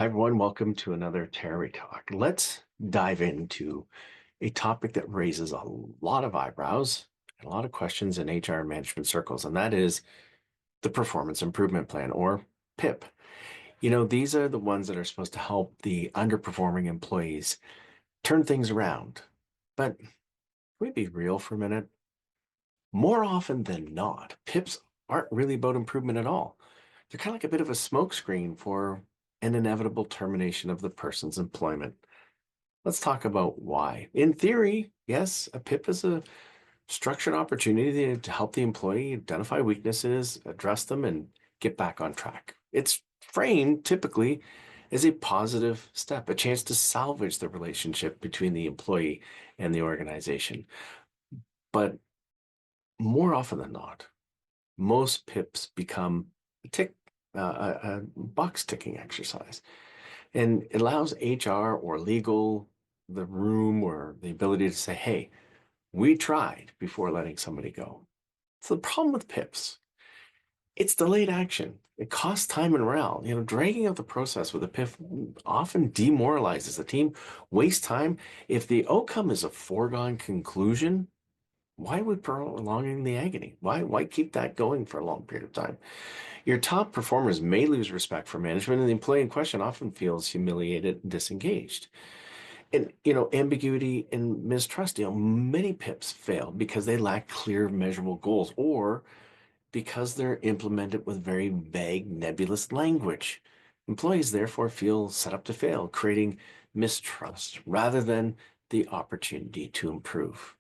Hi, everyone. Welcome to another Terry Talk. Let's dive into a topic that raises a lot of eyebrows and a lot of questions in HR management circles, and that is the Performance Improvement Plan, or PIP. These are the ones that are supposed to help the underperforming employees turn things around. But can we be real for a minute? More often than not, PIPs aren't really about improvement at all. They're kind of like a bit of a smokescreen for an inevitable termination of the person's employment. Let's talk about why. In theory, yes, a PIP is a structured opportunity to help the employee identify weaknesses, address them, and get back on track. It's framed typically as a positive step, a chance to salvage the relationship between the employee and the organization. But more often than not, most PIPs become a a box ticking exercise. And it allows HR or legal the room or the ability to say, hey, we tried before letting somebody go. So the problem with PIPs, it's delayed action. It costs time and morale. Dragging out the process with a PIP often demoralizes the team, wastes time. If the outcome is a foregone conclusion, why would prolonging the agony? Why keep that going for a long period of time? Your top performers may lose respect for management, and the employee in question often feels humiliated and disengaged. And ambiguity and mistrust. Many PIPs fail because they lack clear, measurable goals, or because they're implemented with very vague, nebulous language. Employees therefore feel set up to fail, creating mistrust rather than the opportunity to improve.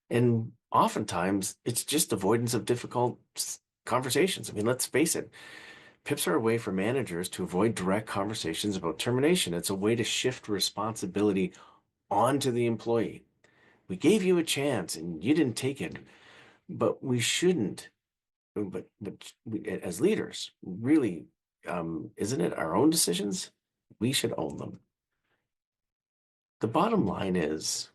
And oftentimes, it's just avoidance of difficult conversations. I mean, let's face it, PIPs are a way for managers to avoid direct conversations about termination. It's a way to shift responsibility onto the employee. We gave you a chance and you didn't take it, but we shouldn't. But we, as leaders, really, isn't it our own decisions? We should own them. The bottom line is,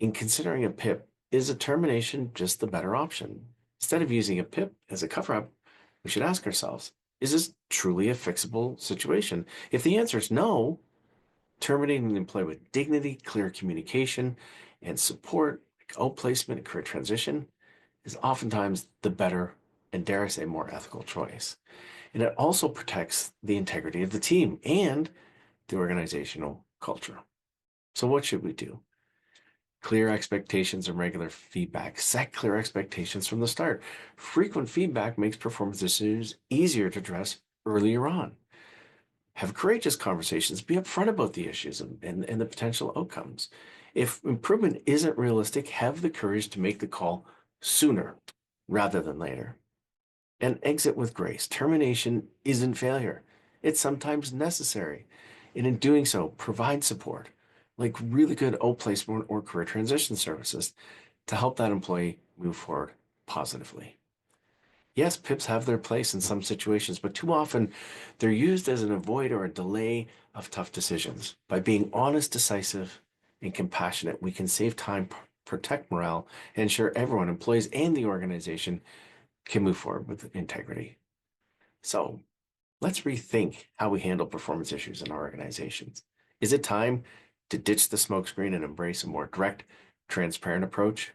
in considering a PIP, is a termination just the better option? Instead of using a PIP as a cover up, we should ask ourselves, is this truly a fixable situation? If the answer is no, terminating an employee with dignity, clear communication, and support, like outplacement and career transition, is oftentimes the better and, dare I say, more ethical choice. And it also protects the integrity of the team and the organizational culture. So, what should we do? Clear expectations and regular feedback. Set clear expectations from the start. Frequent feedback makes performance decisions easier to address earlier on. Have courageous conversations. Be upfront about the issues and the potential outcomes. If improvement isn't realistic, have the courage to make the call sooner rather than later. And exit with grace. Termination isn't failure. It's sometimes necessary. And in doing so, provide support, like really good outplacement or career transition services to help that employee move forward positively. Yes, PIPs have their place in some situations, but too often they're used as an avoid or a delay of tough decisions. By being honest, decisive, and compassionate, we can save time, protect morale, and ensure everyone, employees and the organization, can move forward with integrity. So let's rethink how we handle performance issues in our organizations. Is it time to ditch the smokescreen and embrace a more direct, transparent approach?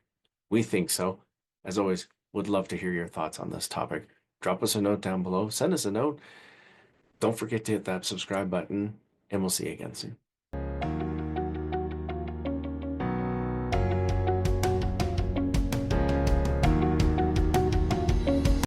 We think so. As always, would love to hear your thoughts on this topic. Drop us a note down below, send us a note. Don't forget to hit that subscribe button, and we'll see you again soon.